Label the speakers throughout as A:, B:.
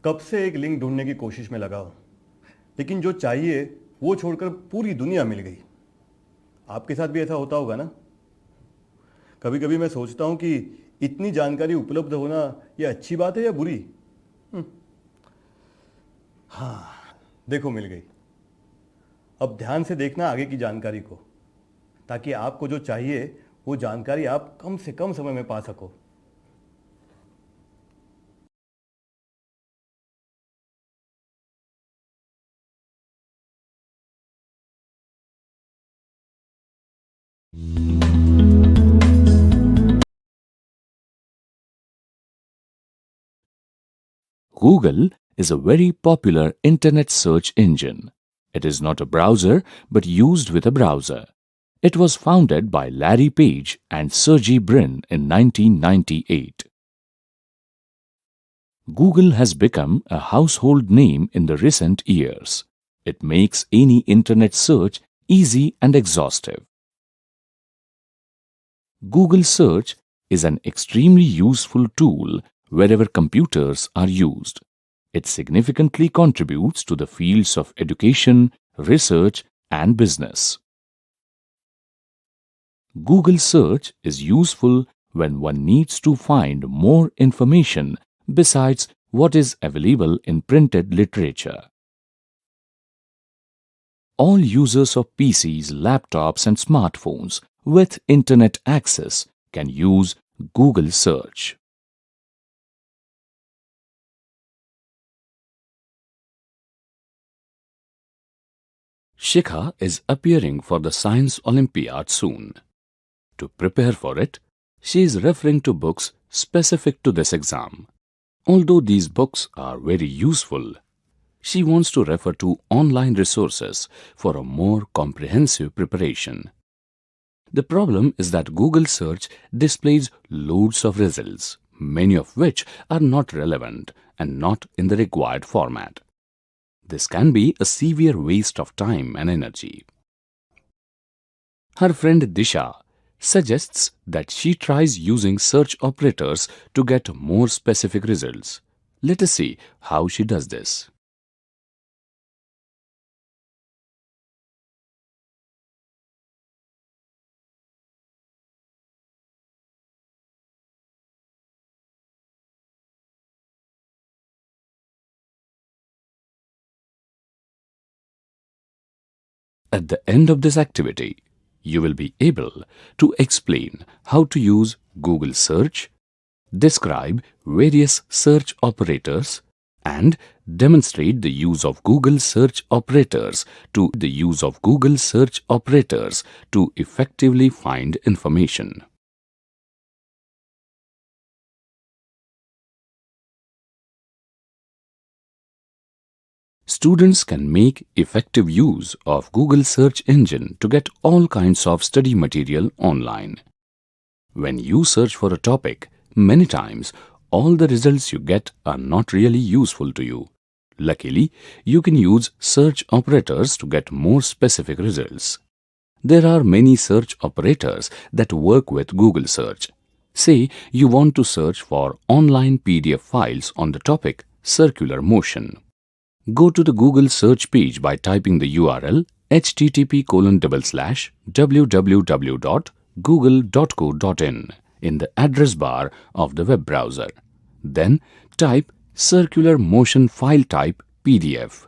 A: कब से एक लिंक ढूंढने की कोशिश में लगा हूं, लेकिन जो चाहिए वो छोड़कर पूरी दुनिया मिल गई। आपके साथ भी ऐसा होता होगा ना? कभी कभी मैं सोचता हूं कि इतनी जानकारी उपलब्ध होना ये अच्छी बात है या बुरी। हाँ, देखो मिल गई। अब ध्यान से देखना आगे की जानकारी को, ताकि आपको जो चाहिए वो जानकारी आप कम से कम समय में पा सको।
B: Google is a very popular internet search engine. It is not a browser but used with a browser. It was founded by Larry Page and Sergey Brin in 1998. Google has become a household name in the recent years. It makes any internet search easy and exhaustive. Google Search is an extremely useful tool wherever computers are used. It significantly contributes to the fields of education, research, and business. Google Search is useful when one needs to find more information besides what is available in printed literature. All users of PCs, laptops, and smartphones with internet access can use Google Search. Shikha is appearing for the Science Olympiad soon. To prepare for it, she is referring to books specific to this exam. Although these books are very useful, she wants to refer to online resources for a more comprehensive preparation. The problem is that Google Search displays loads of results, many of which are not relevant and not in the required format. This can be a severe waste of time and energy. Her friend Disha suggests that she tries using search operators to get more specific results. Let us see how she does this. At the end of this activity, you will be able to explain how to use Google Search, describe various search operators, and demonstrate the use of Google search operators to effectively find information. Students can make effective use of Google search engine to get all kinds of study material online. When you search for a topic, many times all the results you get are not really useful to you. Luckily, you can use search operators to get more specific results. There are many search operators that work with Google Search. Say you want to search for online PDF files on the topic circular motion. Go to the Google search page by typing the URL http://www.google.co.in in the address bar of the web browser. Then type circular motion file type PDF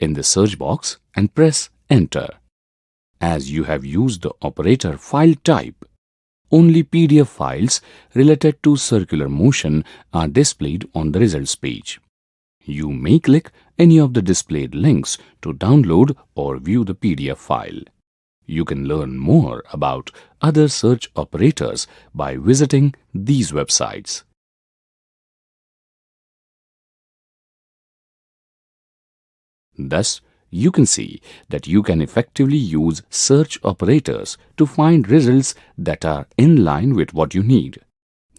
B: in the search box and press enter. As you have used the operator file type, only PDF files related to circular motion are displayed on the results page. You may click any of the displayed links to download or view the PDF file. You can learn more about other search operators by visiting these websites. Thus, you can see that you can effectively use search operators to find results that are in line with what you need.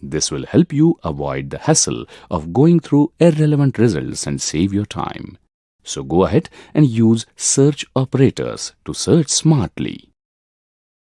B: This will help you avoid the hassle of going through irrelevant results and save your time. So go ahead and use search operators to search smartly.